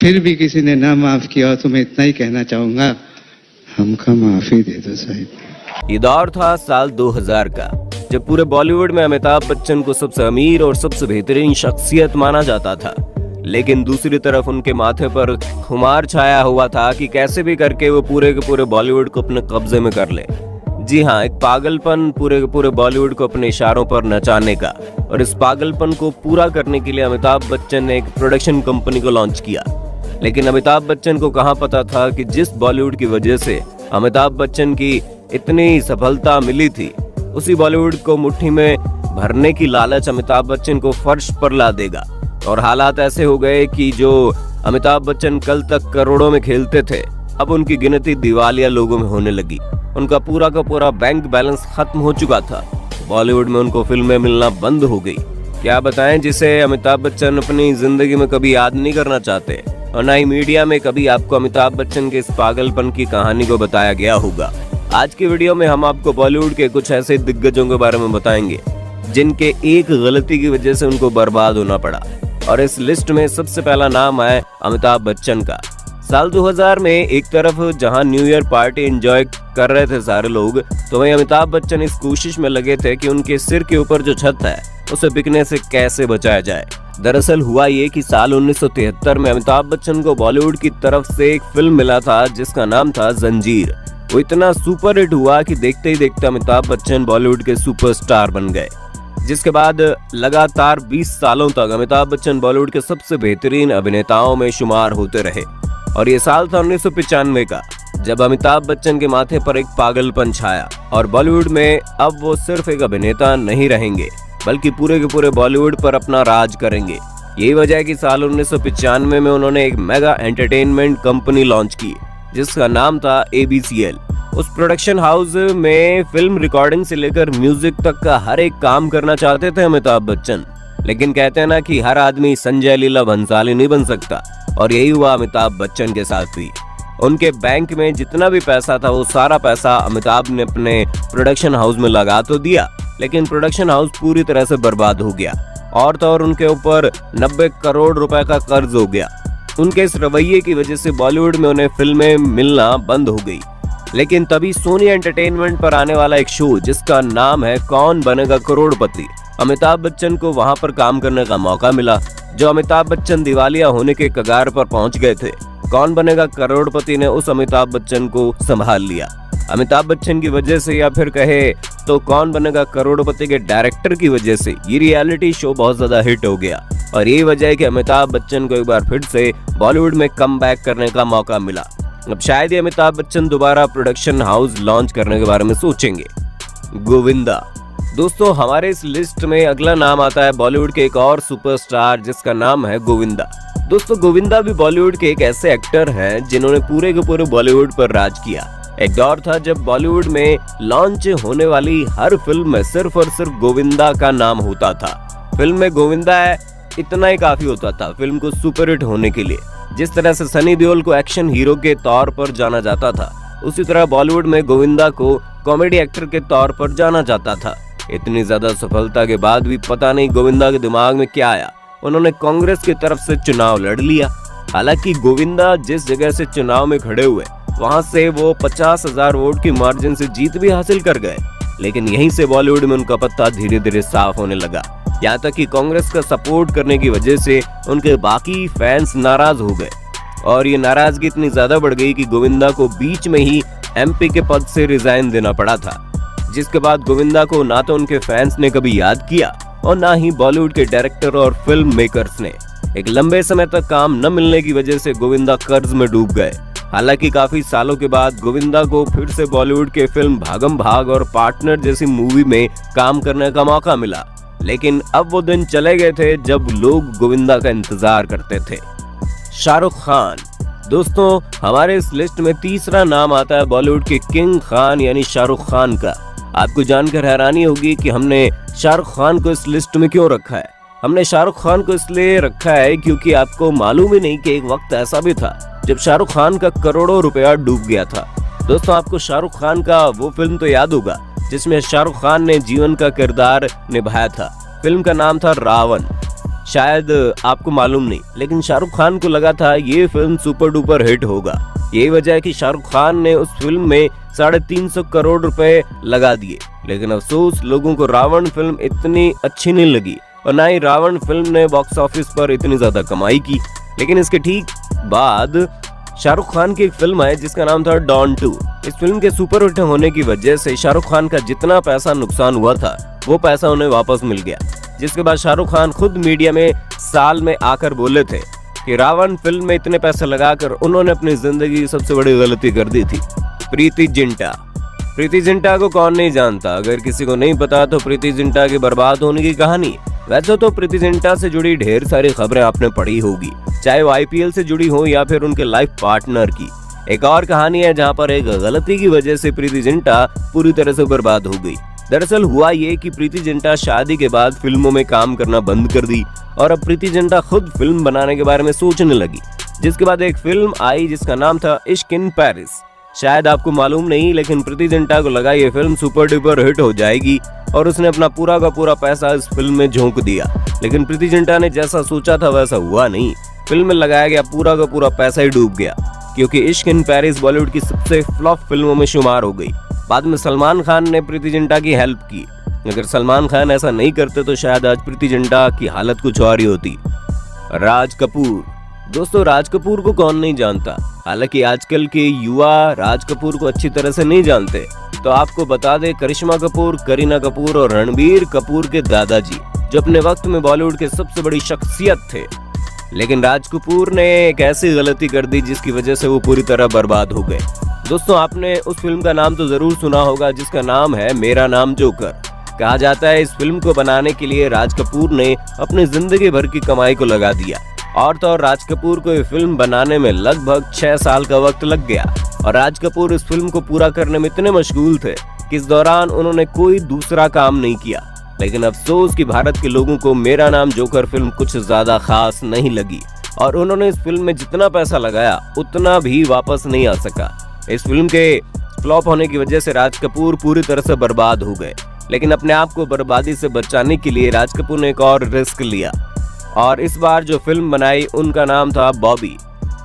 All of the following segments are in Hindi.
फिर भी किसी ने ना माफ किया तो मैं इतना ही कहना चाहूंगा, हमका माफी दे दो साहिब। ये दौर था साल 2000 का, जब पूरे बॉलीवुड में अमिताभ बच्चन को सबसे अमीर और सबसे बेहतरीन शख्सियत माना जाता था। लेकिन दूसरी तरफ उनके माथे पर खुमार छाया हुआ था कि कैसे भी करके वो पूरे के पूरे बॉलीवुड को अपने कब्जे में कर ले। जी हाँ, एक पागलपन पूरे के पूरे बॉलीवुड को अपने इशारों पर नचाने का। और इस पागलपन को पूरा करने के लिए अमिताभ बच्चन ने एक प्रोडक्शन कंपनी को लॉन्च किया। लेकिन अमिताभ बच्चन को कहाँ पता था कि जिस बॉलीवुड की वजह से अमिताभ बच्चन की इतनी सफलता मिली थी, उसी बॉलीवुड को मुट्ठी में भरने की लालच अमिताभ बच्चन को फर्श पर ला देगा। और हालात ऐसे हो गए कि जो अमिताभ बच्चन कल तक करोड़ों में खेलते थे, अब उनकी गिनती दिवालिया लोगों में होने लगी। उनका पूरा का पूरा बैंक बैलेंस खत्म हो चुका था। बॉलीवुड में उनको फिल्में मिलना बंद हो गई। क्या बताएं, जिसे अमिताभ बच्चन अपनी जिंदगी में कभी याद नहीं करना चाहते, और ना ही मीडिया में कभी आपको अमिताभ बच्चन के इस पागलपन की कहानी को बताया गया होगा। आज की वीडियो में हम आपको बॉलीवुड के कुछ ऐसे दिग्गजों के बारे में बताएंगे जिनके एक गलती की वजह से उनको बर्बाद होना पड़ा। और इस लिस्ट में सबसे पहला नाम है अमिताभ बच्चन का। साल 2000 में एक तरफ जहां न्यू ईयर पार्टी एंजॉय कर रहे थे सारे लोग, तो वहीं अमिताभ बच्चन इस कोशिश में लगे थे कि उनके सिर के ऊपर जो छत है उसे बिकने से कैसे बचाया जाए। दरअसल हुआ ये कि साल 1973 में अमिताभ बच्चन को बॉलीवुड की तरफ से एक फिल्म मिला था जिसका नाम था जंजीर। वो इतना सुपर हिट हुआ कि देखते ही देखते अमिताभ बच्चन बॉलीवुड के सुपरस्टार बन गए, जिसके बाद लगातार 20 सालों तक अमिताभ बच्चन बॉलीवुड के सबसे बेहतरीन अभिनेताओं में शुमार होते रहे। और ये साल था 1995 का, जब अमिताभ बच्चन के माथे पर एक पागलपन छाया और बॉलीवुड में अब वो सिर्फ एक अभिनेता नहीं रहेंगे, बल्कि पूरे के पूरे बॉलीवुड पर अपना राज करेंगे। यही वजह है कि साल 1995 में उन्होंने एक मेगा एंटरटेनमेंट कंपनी लॉन्च की जिसका नाम था ABCL। उस प्रोडक्शन हाउस में फिल्म रिकॉर्डिंग से लेकर म्यूजिक तक का हर एक काम करना चाहते थे अमिताभ बच्चन। लेकिन कहते हैं ना कि हर आदमी संजय लीला भंसाली नहीं बन सकता, और यही हुआ अमिताभ बच्चन के साथ भी। उनके बैंक में जितना भी पैसा था वो सारा पैसा अमिताभ ने अपने प्रोडक्शन हाउस में लगा तो दिया, लेकिन प्रोडक्शन हाउस पूरी तरह से बर्बाद हो गया। और तो और उनके ऊपर 90 करोड़ रुपए का कर्ज हो गया। उनके इस रवैये की वजह से बॉलीवुड में उन्हें फिल्में मिलना बंद हो गई। लेकिन तभी सोनी एंटरटेनमेंट पर आने वाला एक शो जिसका नाम है कौन बनेगा करोड़पति, अमिताभ बच्चन को वहां पर काम करने का मौका मिला। जो अमिताभ बच्चन दिवालिया होने के कगार पर पहुंच गए थे, कौन बनेगा करोड़पति ने उस अमिताभ बच्चन को संभाल लिया। अमिताभ बच्चन की वजह से, या फिर कहे तो कौन बनेगा करोड़पति के डायरेक्टर की वजह से, ये रियलिटी शो बहुत ज्यादा हिट हो गया। और यही वजह है कि अमिताभ बच्चन को एक बार फिर से बॉलीवुड में कम बैक करने का मौका मिला। अब शायद ही अमिताभ बच्चन दोबारा प्रोडक्शन हाउस लॉन्च करने के बारे में सोचेंगे। गोविंदा। दोस्तों, हमारे इस लिस्ट में अगला नाम आता है बॉलीवुड के एक और सुपरस्टार जिसका नाम है गोविंदा। दोस्तों, गोविंदा भी बॉलीवुड के एक ऐसे एक्टर हैं जिन्होंने पूरे के पूरे बॉलीवुड पर राज किया। एक दौर था जब बॉलीवुड में लॉन्च होने वाली हर फिल्म में सिर्फ और सिर्फ गोविंदा का नाम होता था। फिल्म में गोविंदा है इतना ही काफी होता था फिल्म को सुपरहिट होने के लिए। जिस तरह से सनी देओल को एक्शन हीरो के तौर पर जाना जाता था, उसी तरह बॉलीवुड में गोविंदा को कॉमेडी एक्टर के तौर पर जाना जाता था। इतनी ज्यादा सफलता के बाद भी पता नहीं गोविंदा के दिमाग में क्या आया, उन्होंने कांग्रेस की तरफ से चुनाव लड़ लिया। हालांकि गोविंदा जिस जगह से चुनाव में खड़े हुए, वहां से वो 50,000 वोट की मार्जिन से जीत भी हासिल कर गए। लेकिन यहीं से बॉलीवुड में उनका पत्ता धीरे धीरे साफ होने लगा। यहाँ तक कि कांग्रेस का सपोर्ट करने की वजह से उनके बाकी फैंस नाराज हो गए, और ये नाराजगी इतनी ज्यादा बढ़ गई कि गोविंदा को बीच में ही MP के पद से रिजाइन देना पड़ा था। जिसके बाद गोविंदा को ना तो उनके फैंस ने कभी याद किया और ना ही बॉलीवुड के डायरेक्टर और फिल्म मेकर्स ने। एक लंबे समय तक काम न मिलने की वजह से गोविंदा कर्ज में डूब गए। हालांकि काफी सालों के बाद गोविंदा को फिर से बॉलीवुड के फिल्म भागम भाग और पार्टनर जैसी मूवी में काम करने का मौका मिला। लेकिन अब वो दिन चले गए थे जब लोग गोविंदा का इंतजार करते थे। शाहरुख खान। दोस्तों, हमारे इस लिस्ट में तीसरा नाम आता है बॉलीवुड के किंग खान यानी शाहरुख खान का। आपको जानकर हैरानी होगी कि हमने शाहरुख खान को इस लिस्ट में क्यों रखा है। हमने शाहरुख खान को इसलिए रखा है क्योंकि आपको मालूम ही नहीं कि एक वक्त ऐसा भी था जब शाहरुख खान का करोड़ों रुपया डूब गया था। दोस्तों, आपको शाहरुख खान का वो फिल्म तो याद होगा जिसमें शाहरुख खान ने जीवन का किरदार निभाया था। फिल्म का नाम था रावण। शायद आपको मालूम नहीं, लेकिन शाहरुख खान को लगा था ये फिल्म सुपर डुपर हिट होगा। यही वजह है कि शाहरुख खान ने उस फिल्म में 350 करोड़ रुपए लगा दिए। लेकिन अफसोस, लोगों को रावण फिल्म इतनी अच्छी नहीं लगी और ना ही रावण फिल्म ने बॉक्स ऑफिस पर इतनी ज्यादा कमाई की। लेकिन इसके ठीक बाद शाहरुख खान की एक फिल्म है जिसका नाम था डॉन 2। इस फिल्म के सुपर हिट होने की वजह से शाहरुख खान का जितना पैसा नुकसान हुआ था वो पैसा उन्हें वापस मिल गया। जिसके बाद शाहरुख खान खुद मीडिया में साल में आकर बोले थे कि रावण फिल्म में इतने पैसे लगाकर उन्होंने अपनी जिंदगी की सबसे बड़ी गलती कर दी थी। प्रीति जिंटा को कौन नहीं जानता। अगर किसी को नहीं पता तो प्रीति जिंटा के बर्बाद होने की कहानी। वैसे तो प्रीति जिंटा से जुड़ी ढेर सारी खबरें आपने पढ़ी होगी, चाहे वो IPL से जुड़ी हो या फिर उनके लाइफ पार्टनर की। एक और कहानी है जहां पर एक गलती की वजह से प्रीति जिंटा पूरी तरह से बर्बाद हो गई। दरअसल हुआ ये कि प्रीति जिंटा शादी के बाद फिल्मों में काम करना बंद कर दी और अब प्रीति जिंटा खुद फिल्म बनाने के बारे में सोचने लगी। जिसके बाद एक फिल्म आई जिसका नाम था इश्क इन पेरिस। शायद आपको मालूम नहीं, लेकिन प्रीति जिंटा को लगा ये फिल्म सुपर डुपर हिट हो जाएगी और उसने अपना पूरा का पूरा पैसा इस फिल्म में झोंक दिया। लेकिन प्रीति जिंटा ने जैसा सोचा था वैसा हुआ नहीं। फिल्म में लगाया गया पूरा का पूरा पैसा ही डूब गया, क्योंकि इश्क इन पेरिस बॉलीवुड की सबसे फ्लॉप फिल्मों में शुमार हो गई। बाद में सलमान खान ने प्रीति जिंटा की हेल्प की। अगर सलमान खान ऐसा नहीं करते तो शायद आज प्रीति जिंटा की हालत कुछ और ही होती। राज कपूर। दोस्तों, राज कपूर को कौन नहीं जानता। हालांकि आजकल के युवा राज कपूर को अच्छी तरह से नहीं जानते। तो आपको बता दे, करिश्मा कपूर, करीना कपूर और रणबीर कपूर के दादाजी, जो अपने वक्त में बॉलीवुड के सबसे बड़ी शख्सियत थे। लेकिन राज कपूर ने एक ऐसी गलती कर दी जिसकी वजह से वो पूरी तरह बर्बाद हो गए। दोस्तों, आपने उस फिल्म का नाम तो जरूर सुना होगा जिसका नाम है मेरा नाम जोकर। कहा जाता है इस फिल्म को बनाने के लिए राज कपूर ने अपनी जिंदगी भर की कमाई को लगा दिया। और तो और राज कपूर को ये फिल्म बनाने में लगभग 6 साल का वक्त लग गया और राज कपूर इस फिल्म को पूरा करने में इतने मशगूल थे कि इस दौरान उन्होंने कोई दूसरा काम नहीं किया। लेकिन अफसोस कि भारत के लोगों को मेरा नाम जोकर फिल्म कुछ ज्यादा खास नहीं लगी और उन्होंने इस फिल्म में जितना पैसा लगाया उतना भी वापस नहीं आ सका। इस फिल्म के फ्लॉप होने की वजह से राज कपूर पूरी तरह से बर्बाद हो गए। लेकिन अपने आप को बर्बादी से बचाने के लिए राज कपूर ने एक और रिस्क लिया और इस बार जो फिल्म बनाई उनका नाम था बॉबी।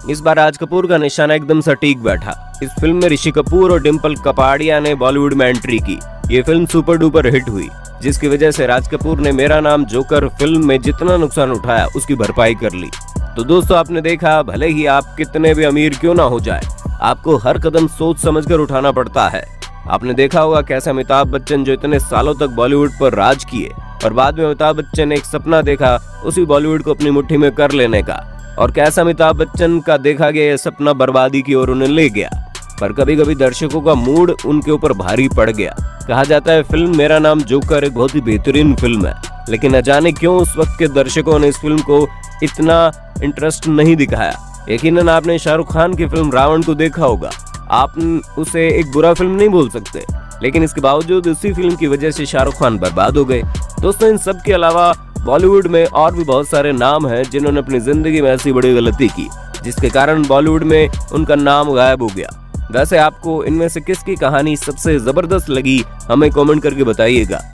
इस बार राज कपूर का निशाना एकदम सटीक बैठा। इस फिल्म में ऋषि कपूर और डिम्पल कपाड़िया ने बॉलीवुड में एंट्री की। ये फिल्म सुपर डुपर हिट हुई, जिसकी वजह से राज कपूर ने मेरा नाम जोकर फिल्म में जितना नुकसान उठाया उसकी भरपाई कर ली। तो दोस्तों, आपने देखा, भले ही आप कितने भी अमीर क्यों ना हो जाए, आपको हर कदम सोच समझकर उठाना पड़ता है। आपने देखा होगा कैसे अमिताभ बच्चन, जो इतने सालों तक बॉलीवुड पर राज किए, और बाद में अमिताभ बच्चन ने एक सपना देखा उसी बॉलीवुड को अपनी मुट्ठी में कर लेने का, और कैसा अमिताभ बच्चन का देखा गया यह सपना बर्बादी की ओर उन्हें ले गया। पर कभी कभी दर्शकों का मूड उनके ऊपर भारी पड़ गया। कहा जाता है फिल्म मेरा नाम जोकर एक बहुत ही बेहतरीन फिल्म है, लेकिन न जाने क्यों उस वक्त के दर्शकों ने इस फिल्म को इतना इंटरेस्ट नहीं दिखाया। यकीनन आपने शाहरुख खान की फिल्म रावण को देखा होगा। आप उसे एक बुरा फिल्म नहीं बोल सकते, लेकिन इसके बावजूद इसी फिल्म की वजह से शाहरुख खान बर्बाद हो गए। दोस्तों, इन सब के अलावा बॉलीवुड में और भी बहुत सारे नाम हैं जिन्होंने अपनी जिंदगी में ऐसी बड़ी गलती की जिसके कारण बॉलीवुड में उनका नाम गायब हो गया। वैसे आपको इनमें से किसकी कहानी सबसे जबरदस्त लगी, हमें कमेंट करके बताइएगा।